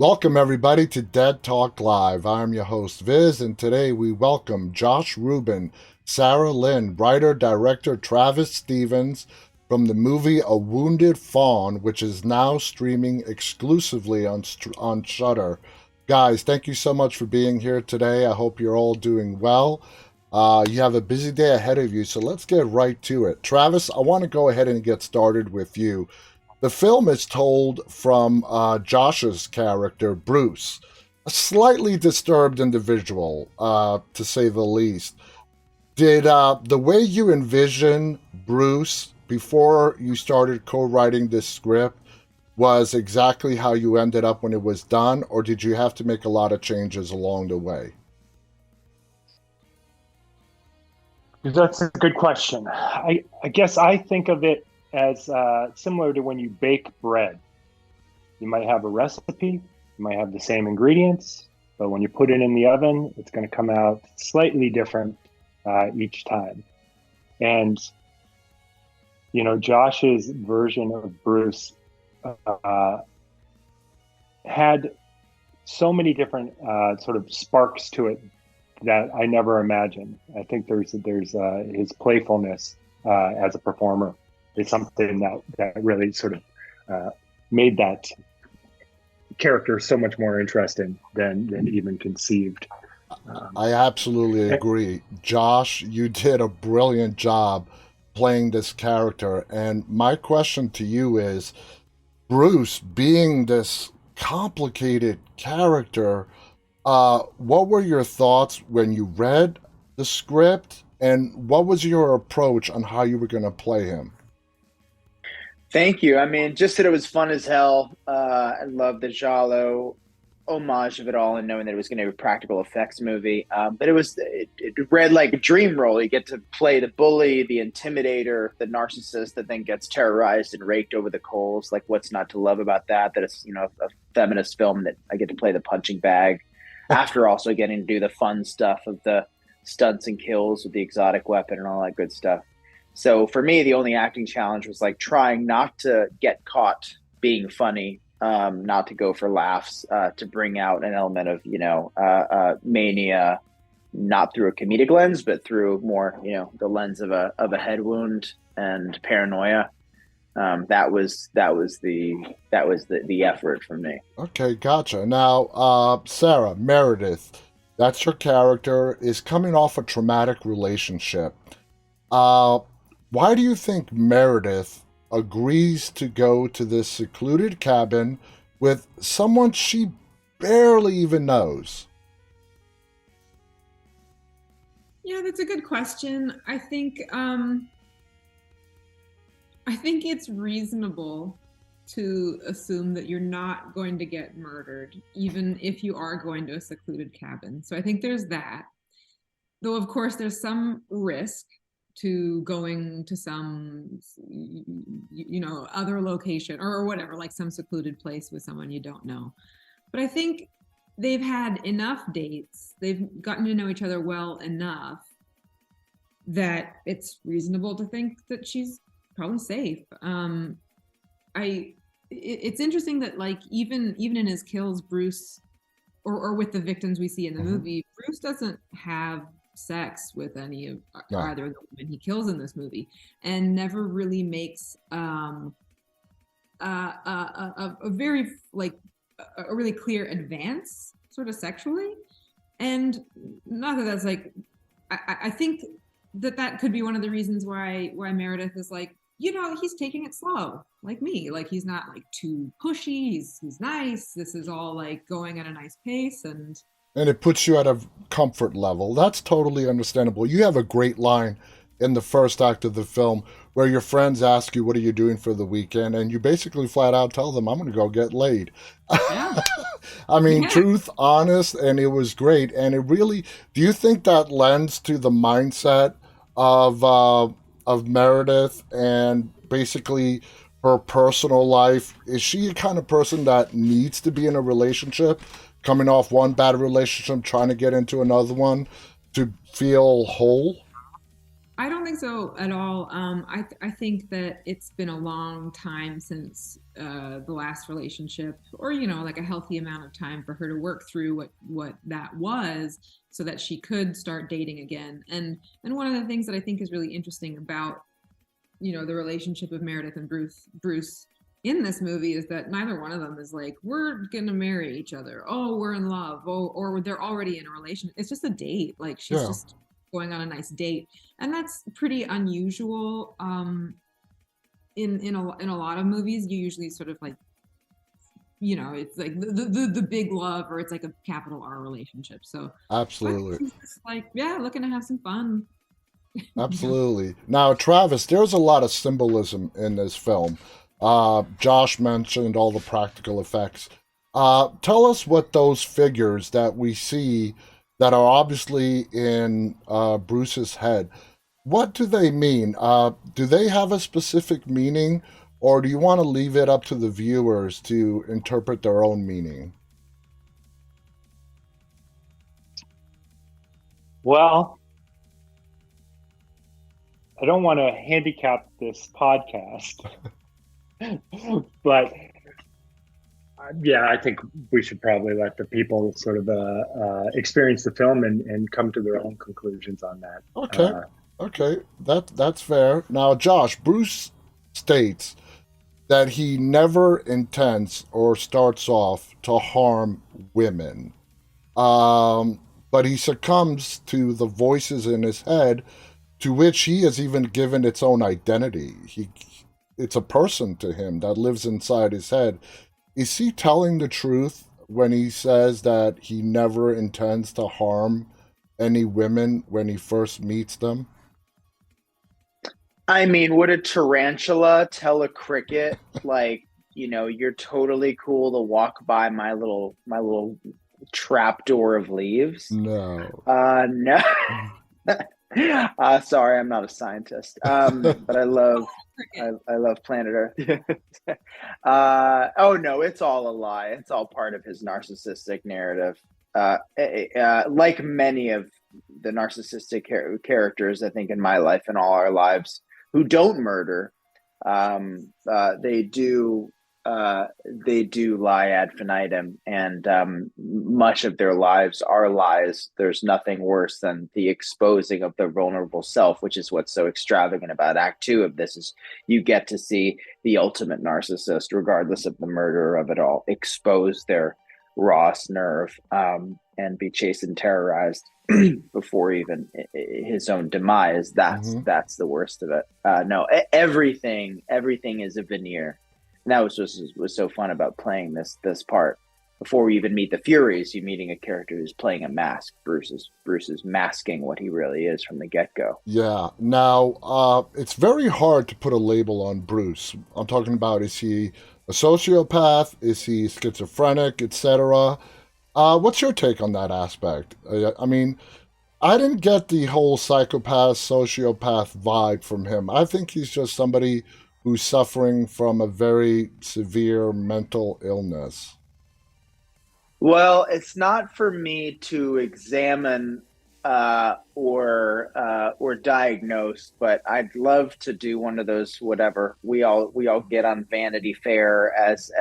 Welcome, everybody, to Dead Talk Live. I'm your host, Viz, and today we welcome Josh Ruben, Sarah Lynn, writer, director Travis Stevens from the movie A Wounded Fawn, which is now streaming exclusively on Shudder. Guys, thank you so much for being here today. I hope you're all doing well. You have a busy day ahead of you, so let's get right to it. Travis, I want to go ahead and get started with you. The film is told from Josh's character, Bruce, a slightly disturbed individual, to say the least. Did the way you envision Bruce before you started co-writing this script was exactly how you ended up when it was done, or did you have to make a lot of changes along the way? That's a good question. I guess I think of it as similar to when you bake bread. You might have a recipe, you might have the same ingredients, but when you put it in the oven, it's going to come out slightly different each time. And, Josh's version of Bruce had so many different sort of sparks to it that I never imagined. I think there's his playfulness as a performer is something that really sort of made that character so much more interesting than even conceived. I absolutely agree. Josh, you did a brilliant job playing this character. And my question to you is, Bruce, being this complicated character, what were your thoughts when you read the script, and what was your approach on how you were going to play him? Thank you. I mean, just that it was fun as hell. I love the Jalo homage of it all and knowing that it was going to be a practical effects movie. But it read like a dream role. You get to play the bully, the intimidator, the narcissist that then gets terrorized and raked over the coals. Like, what's not to love about that? That it's, a feminist film that I get to play the punching bag after also getting to do the fun stuff of the stunts and kills with the exotic weapon and all that good stuff. So for me, the only acting challenge was like trying not to get caught being funny, not to go for laughs, to bring out an element of, mania, not through a comedic lens, but through more, the lens of a head wound and paranoia. That was the effort for me. Okay, gotcha. Now, Sarah, Meredith, that's your character, is coming off a traumatic relationship. Uh, why do you think Meredith agrees to go to this secluded cabin with someone she barely even knows? Yeah, that's a good question. I think it's reasonable to assume that you're not going to get murdered, even if you are going to a secluded cabin. So I think there's that. Though, of course, there's some risk to going to some, other location or whatever, like some secluded place with someone you don't know. But I think they've had enough dates, they've gotten to know each other well enough that it's reasonable to think that she's probably safe. It's interesting that like even in his kills, Bruce, or with the victims we see in the movie, Bruce doesn't have sex with any of either of the women he kills in this movie, and never really makes a very like a really clear advance sort of sexually. And not that that's like I think that could be one of the reasons why Meredith is like, he's taking it slow, like me. Like, he's not like too pushy. He's nice. This is all like going at a nice pace, And it puts you at a comfort level. That's totally understandable. You have a great line in the first act of the film where your friends ask you, "What are you doing for the weekend?" And you basically flat out tell them, "I'm going to go get laid." yeah, I mean, yeah. truth, honest, and it was great. And it really, do you think that lends to the mindset of Meredith and basically her personal life? Is she a kind of person that needs to be in a relationship, coming off one bad relationship, trying to get into another one to feel whole? I don't think so at all. I think that it's been a long time since the last relationship, or like a healthy amount of time for her to work through what that was, so that she could start dating again. And one of the things that I think is really interesting about the relationship of Meredith and Bruce in this movie is that neither one of them is like, we're gonna marry each other. Oh, we're in love. Oh, or they're already in a relationship. It's just a date. Like she's Yeah, just going on a nice date, and that's pretty unusual. In a lot of movies, you usually sort of like, it's like the big love, or it's like a capital R relationship. So, but absolutely. she's just like, yeah, looking to have some fun. Absolutely. Now, Travis, there's a lot of symbolism in this film. Josh mentioned all the practical effects. Tell us what those figures that we see that are obviously in Bruce's head, what do they mean? Do they have a specific meaning, or do you want to leave it up to the viewers to interpret their own meaning? Well, I don't want to handicap this podcast, but yeah, I think we should probably let the people sort of experience the film and come to their own conclusions on that. Okay, okay, that's fair. Now, Josh, Bruce states that he never intends or starts off to harm women. Um, but he succumbs to the voices in his head, to which he has even given its own identity. It's a person to him that lives inside his head. Is he telling the truth when he says that he never intends to harm any women when he first meets them? I mean, would a tarantula tell a cricket like, you're totally cool to walk by my little trap door of leaves? No. No. Sorry, I'm not a scientist. But I love planet Earth. Oh no, it's all a lie. It's all part of his narcissistic narrative. Like many of the narcissistic characters, I think, in my life and all our lives, who don't murder, they do lie ad infinitum, and much of their lives are lies. There's nothing worse than the exposing of the vulnerable self, which is what's so extravagant about Act Two of this. Is you get to see the ultimate narcissist, regardless of the murderer of it all, expose their rawest nerve, and be chased and terrorized before even his own demise. Hmm. That's the worst of it. No, everything is a veneer. And that was so fun about playing this part. Before we even meet the Furies, you're meeting a character who's playing a mask. Bruce is masking what he really is from the get-go. Yeah. Now, it's very hard to put a label on Bruce. I'm talking about, is he a sociopath? Is he schizophrenic, etc.? What's your take on that aspect? I mean, I didn't get the whole psychopath, sociopath vibe from him. I think he's just somebody who's suffering from a very severe mental illness. Well, it's not for me to examine or diagnose, but I'd love to do one of those whatever we all get on Vanity Fair as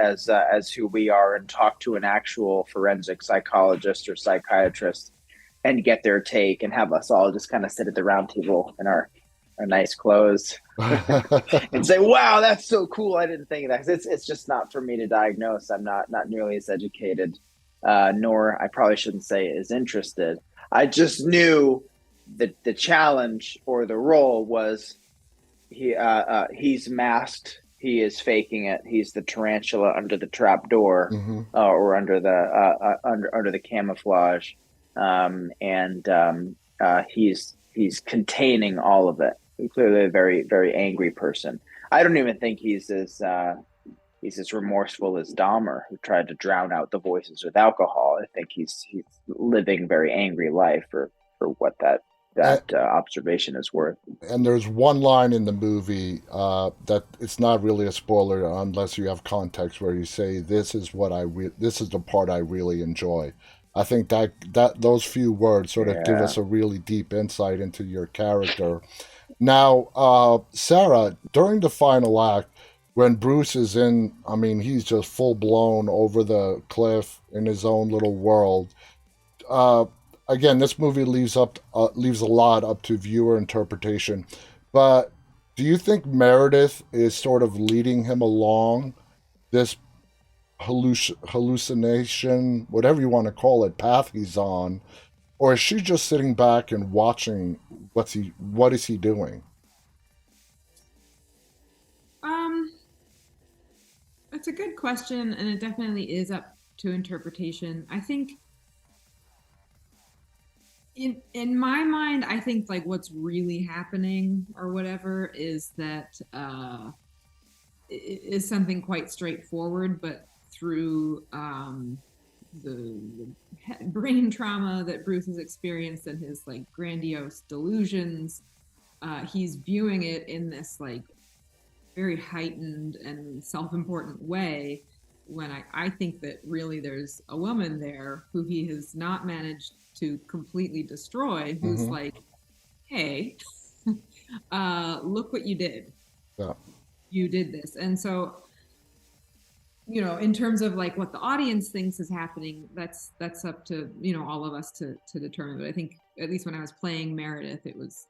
who we are, and talk to an actual forensic psychologist or psychiatrist and get their take, and have us all just kind of sit at the round table in our nice clothes and say, "Wow, that's so cool! I didn't think of that." 'Cause it's just not for me to diagnose. I'm not nearly as educated, nor I probably shouldn't say is interested. I just knew that the challenge or the role was he's masked. He is faking it. He's the tarantula under the trap door, Hmm. or under the camouflage, and he's containing all of it. He's clearly a very very angry person. I don't even think he's as remorseful as Dahmer, who tried to drown out the voices with alcohol. I think he's living a very angry life for what that observation is worth. And there's one line in the movie that it's not really a spoiler unless you have context, where you say, "This is this is the part I really enjoy." I think that those few words sort of give Yeah. us a really deep insight into your character. Now, Sarah, during the final act, when Bruce is in, I mean, he's just full blown over the cliff in his own little world. Uh, Again, this movie leaves a lot up to viewer interpretation. But do you think Meredith is sort of leading him along this hallucination, whatever you want to call it, path he's on, or is she just sitting back and watching what is he doing? Um, it's a good question, and it definitely is up to interpretation. I think in my mind, I think like what's really happening or whatever is that is something quite straightforward, but through the brain trauma that Bruce has experienced and his like grandiose delusions, he's viewing it in this like very heightened and self-important way, when I think that really there's a woman there who he has not managed to completely destroy, who's Mm-hmm. like, hey, look what you did. Yeah. You did this. And so, in terms of like what the audience thinks is happening, that's up to, all of us to determine. But I think at least when I was playing Meredith, it was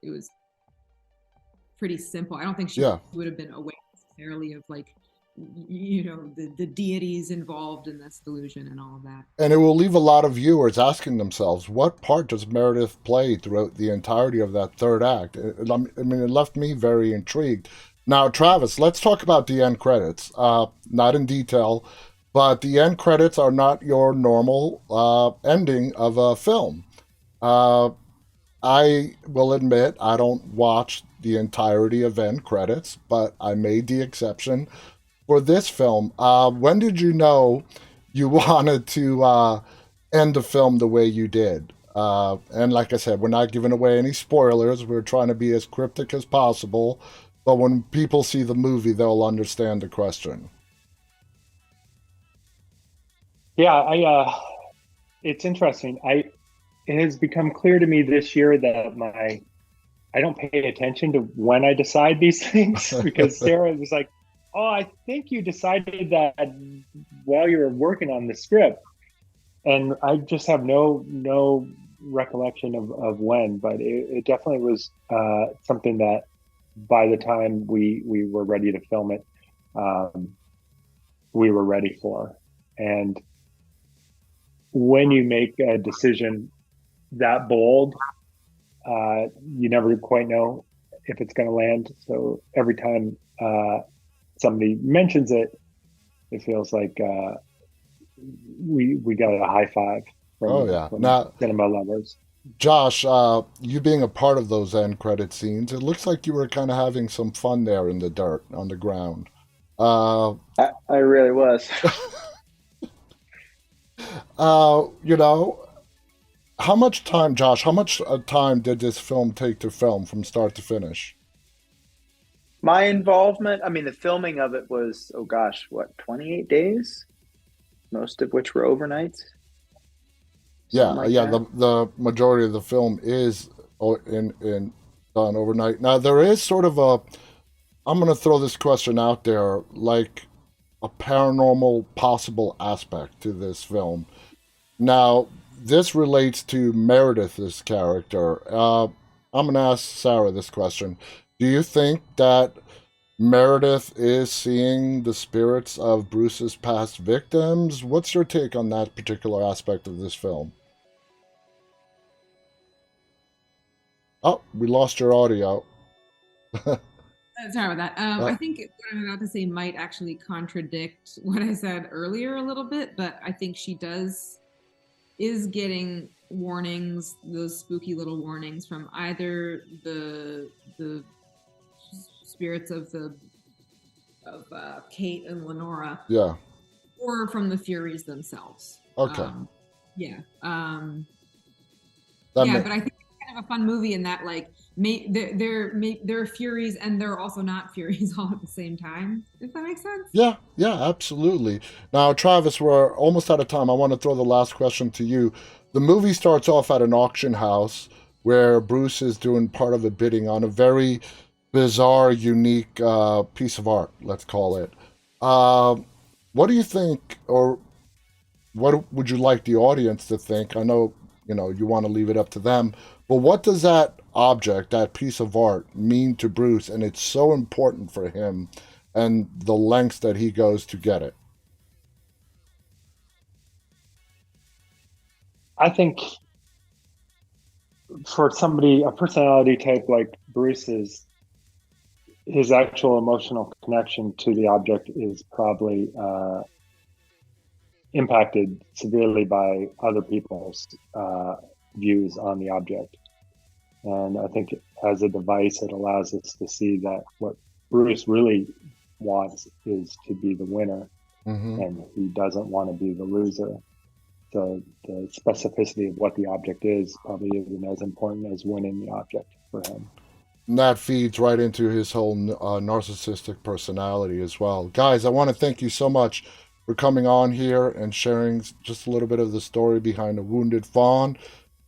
pretty simple. I don't think she Yeah. would have been aware necessarily of like, the deities involved in this delusion and all of that. And it will leave a lot of viewers asking themselves, what part does Meredith play throughout the entirety of that third act? I mean, it left me very intrigued. Now, Travis, let's talk about the end credits. Not in detail, but the end credits are not your normal ending of a film. Uh, I will admit I don't watch the entirety of end credits, but I made the exception for this film. When did you know you wanted to end the film the way you did? And like I said, we're not giving away any spoilers. We're trying to be as cryptic as possible. But when people see the movie, they'll understand the question. Yeah, it's interesting. It has become clear to me this year that I don't pay attention to when I decide these things, because Sarah was like, "Oh, I think you decided that while you were working on the script," and I just have no recollection of when, but it definitely was something that by the time we were ready to film it, um, we were ready for. And when you make a decision that bold, you never quite know if it's going to land. So every time somebody mentions it, it feels like we got a high five Oh yeah. from Now, cinema lovers. Josh, you being a part of those end credit scenes, it looks like you were kind of having some fun there in the dirt on the ground. Uh, I really was. you know, how much time, Josh? How much time did this film take to film from start to finish? My involvement, I mean, the filming of it was, oh gosh, what, 28 days? Most of which were overnights. Yeah, Something like yeah. that. The majority of the film is in done overnight. Now there is sort of a. I'm going to throw this question out there, like a paranormal possible aspect to this film. Now this relates to Meredith's character. I'm going to ask Sarah this question. Do you think that Meredith is seeing the spirits of Bruce's past victims? What's your take on that particular aspect of this film? Oh, we lost your audio. Sorry about that. Uh, I think what I'm about to say might actually contradict what I said earlier a little bit, but I think she is getting warnings, those spooky little warnings from either the spirits of Kate and Lenora, yeah. or from the Furies themselves. Okay. Yeah. That Yeah, ma- but I think it's kind of a fun movie in that like they're Furies and they're also not Furies all at the same time. If that makes sense. yeah, yeah, absolutely. Now, Travis, we're almost out of time. I want to throw the last question to you. The movie starts off at an auction house where Bruce is doing part of the bidding on a very bizarre, unique piece of art, let's call it. Um, what do you think, or what would you like the audience to think? I know, you want to leave it up to them, but what does that object, that piece of art, mean to Bruce? And it's so important for him and the lengths that he goes to get it. I think for somebody, a personality type like Bruce's, his actual emotional connection to the object is probably impacted severely by other people's views on the object. And I think as a device, it allows us to see that what Bruce really wants is to be the winner, and he doesn't want to be the loser. So the specificity of what the object is probably isn't as important as winning the object for him. And that feeds right into his whole narcissistic personality as well. Guys, I want to thank you so much for coming on here and sharing just a little bit of the story behind A Wounded Fawn.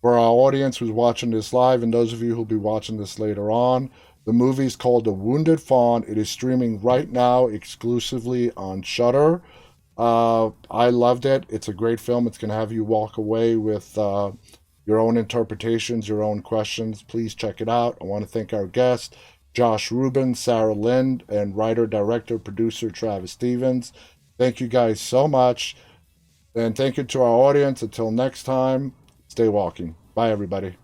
For our audience who's watching this live and those of you who'll be watching this later on, the movie is called The Wounded Fawn. It is streaming right now exclusively on Shudder. I loved it. It's a great film. It's going to have you walk away with your own interpretations, your own questions. Please check it out. I want to thank our guests, Josh Ruben, Sarah Lind, and writer, director, producer Travis Stevens. Thank you guys so much. And thank you to our audience. Until next time, stay walking. Bye, everybody.